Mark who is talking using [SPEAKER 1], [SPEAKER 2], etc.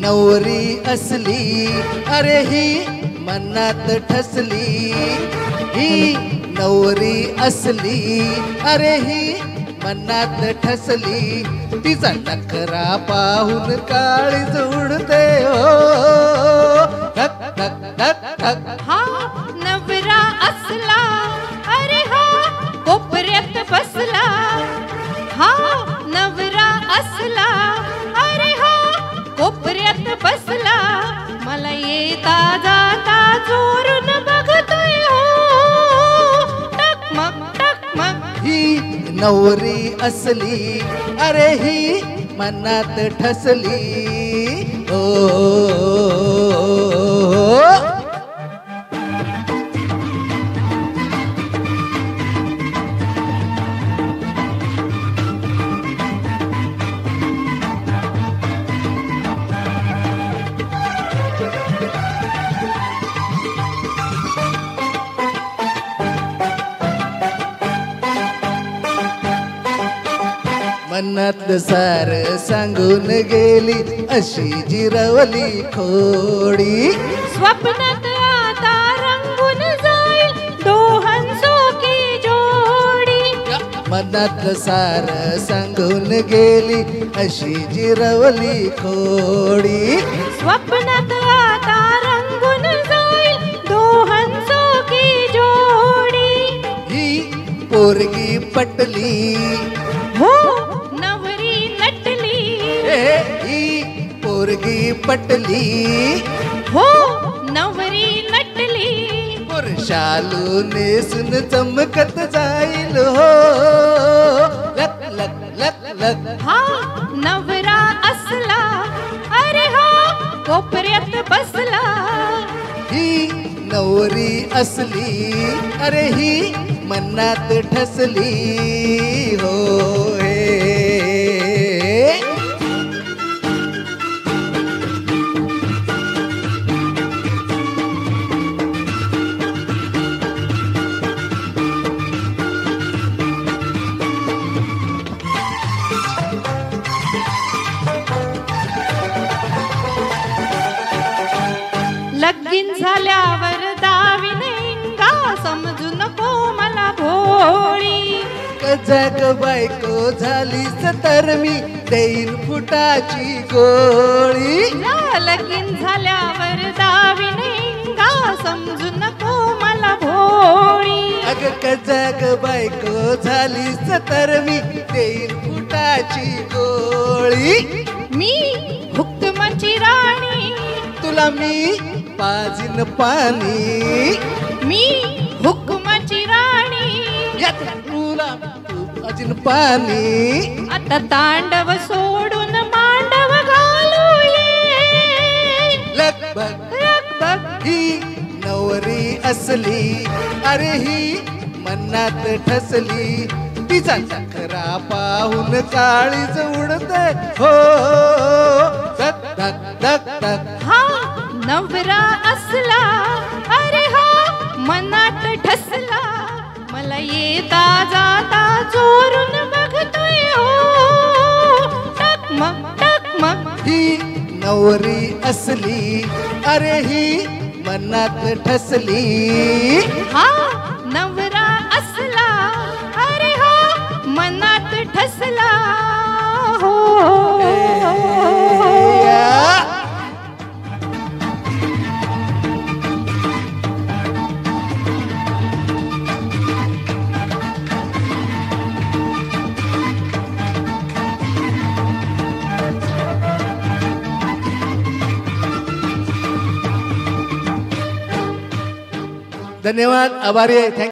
[SPEAKER 1] नवरी असली अरे ही मनात ठसली, ही नवरी असली अरे ही मनात ठसली, तिचा नखरा पाहून काळीज उडते हो धक धक धक धक।
[SPEAKER 2] हा नवरा असला अरे हा कोपऱ्यात बसला, हा नवरा असला अरे हा कोपऱ्यात बसला, मला येता जाता चोरून बघतोय हो टकमक टकमक।
[SPEAKER 1] ही नवरी असली अरे ही मनात ठसली हो। मनातलं सार सांगून गेली अशी जिरवली खोडी,
[SPEAKER 2] स्वप्नात आता रंगून जाईल दोहांचो की जोडी।
[SPEAKER 1] मनातलं सार सांगून गेली अशी जिरवली खोडी,
[SPEAKER 2] स्वप्नात आता रंगून जाईल दोहांचो की जोडी।
[SPEAKER 1] ही पोरगी पटली
[SPEAKER 2] हो नवरी नटली,
[SPEAKER 1] ही पोरगी पटली
[SPEAKER 2] हो नवरी नटली,
[SPEAKER 1] पुरुषालू नेसून चमकत जाईल हो लक लक लक लक।
[SPEAKER 2] हा नवरा असला अरे हा कोपऱ्यात बसला,
[SPEAKER 1] ही नवरी असली अरे ही मनात ठसली हो हे।
[SPEAKER 2] लगीन झाल्यावर दावीने इंगा समजू नको मला भोळी,
[SPEAKER 1] कजाक बायको झालीस तर मी देईन फुटाची गोळी।
[SPEAKER 2] लगीन झाल्यावर दावीने इंगा समजू नको मला भोळी,
[SPEAKER 1] अग कजाक बायको झालीस तर मी देईन फुटाची गोळी।
[SPEAKER 2] मी हुक्माची राणी,
[SPEAKER 1] तुला मी पाजीन पाणी,
[SPEAKER 2] मी हुक्माची राणी,
[SPEAKER 1] यात तुला तू पाजीन पाणी।
[SPEAKER 2] आता तांडव सोडून मांडव घालू ये
[SPEAKER 1] लगबग
[SPEAKER 2] लगबग।
[SPEAKER 1] ही नवरी असली अरे ही मनात ठसली, तिचा नखरा पाहून काळीज उडते हो धक धक धक धक।
[SPEAKER 2] हा नवरा असला अरे हा मनात ठसला, मला येता जाता चोरून बघतोय हो टकमक टकमक।
[SPEAKER 1] ही नवरी असली अरे ही मनात ठसली,
[SPEAKER 2] हा नवरा असला अरे हा मनात ठसला हो।
[SPEAKER 1] धन्यवाद, आभारी आहे।